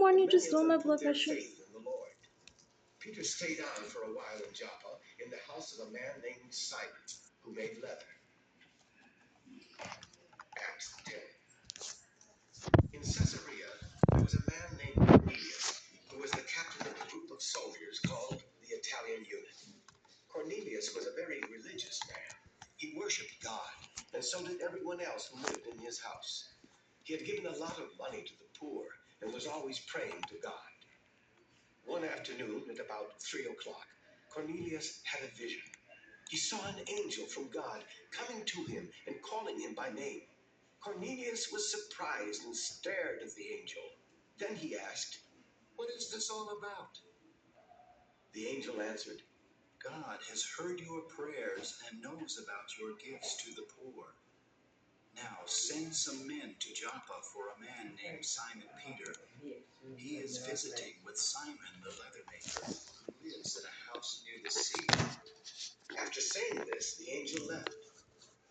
morning, Many just of low my them blood put their pressure. faith in the Lord. Peter stayed on for a while in Joppa, in the house of a man named Simon, who made leather. Acts 10. In Caesarea, there was a man named Cornelius, who was the captain of a group of soldiers called the Italian Unit. Cornelius was a very religious man. He worshipped God, and so did everyone else who lived in his house. He had given a lot of money to the poor and was always praying to God. One afternoon at about 3 o'clock, Cornelius had a vision. He saw an angel from God coming to him and calling him by name. Cornelius was surprised and stared at the angel. Then he asked, "What is this all about?" The angel answered, "God has heard your prayers and knows about your gifts to the poor. Now send some men to Joppa for a man named Simon Peter. He is visiting with Simon the leather maker, who lives in a house near the sea." After saying this, the angel left.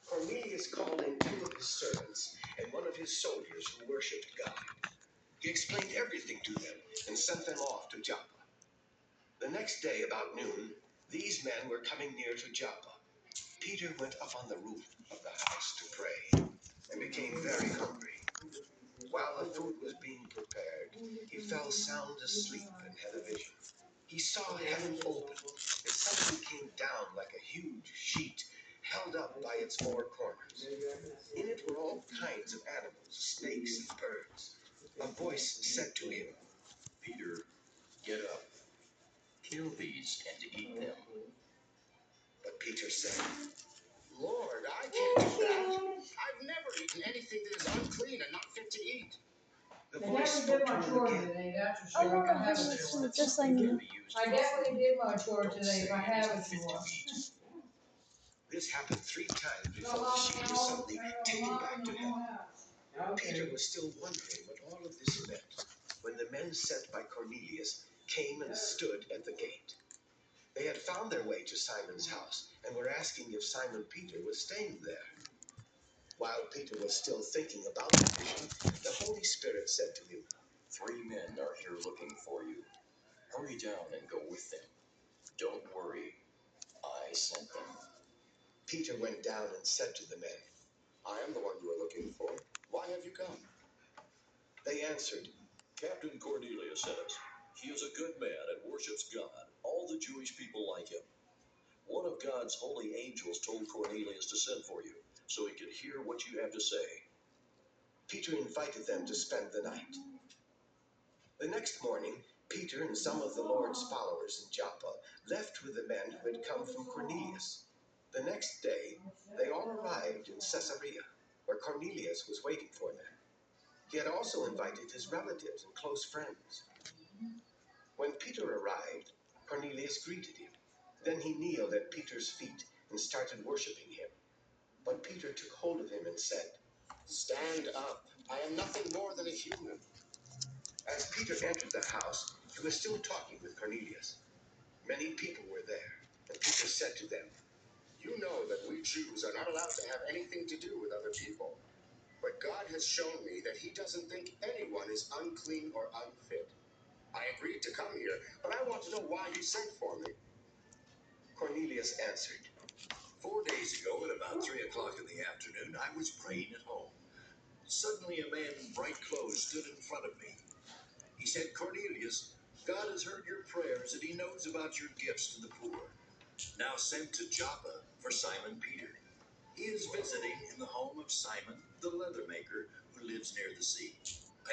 Cornelius called in 2 of his servants and 1 of his soldiers who worshipped God. He explained everything to them and sent them off to Joppa. The next day, about noon, these men were coming near to Joppa. Peter went up on the roof of the house to pray and became very hungry. While the food was being prepared, he fell sound asleep and had a vision. He saw heaven open, and something came down like a huge sheet held up by its 4 corners. In it were all kinds of animals, snakes and birds. A voice said to him, "Peter, get up, kill these and eat them." But Peter said, "Lord, I can't do that. I've never eaten anything that is unclean and not fit to eat." The voice spoke to him again. Today, that's for Oh sure. my I can god, have this it is tomorrow. just like me. I definitely did my chore today. If I have it tomorrow. This happened 3 times before the sheep was suddenly taken back to heaven. Peter was still wondering what all of this meant when the men sent by Cornelius came and stood at the gate. They had found their way to Simon's house and were asking if Simon Peter was staying there. While Peter was still thinking about the vision, the Holy Spirit said to him, "3 men are here looking for you. Hurry down and go with them. Don't worry, I sent them." Peter went down and said to the men, "I am the one you are looking for. Why have you come?" They answered, "Captain Cornelius sent us. He is a good man and worships God. All the Jewish people like him. One of God's holy angels told Cornelius to send for you, so he could hear what you have to say." Peter invited them to spend the night. The next morning, Peter and some of the Lord's followers in Joppa left with the men who had come from Cornelius. The next day, they all arrived in Caesarea, where Cornelius was waiting for them. He had also invited his relatives and close friends. When Peter arrived, Cornelius greeted him. Then he kneeled at Peter's feet and started worshiping him. But Peter took hold of him and said, "Stand up. I am nothing more than a human." As Peter entered the house, he was still talking with Cornelius. Many people were there, and Peter said to them, "You know that we Jews are not allowed to have anything to do with other people. But God has shown me that he doesn't think anyone is unclean or unfit. I agreed to come here, but I want to know why you sent for me." Cornelius answered, 4 days ago at about 3 o'clock in the afternoon, I was praying at home. Suddenly a man in bright clothes stood in front of me. He said, 'Cornelius, God has heard your prayers and he knows about your gifts to the poor. Now send to Joppa for Simon Peter. He is visiting in the home of Simon, the leather maker, who lives near the sea.'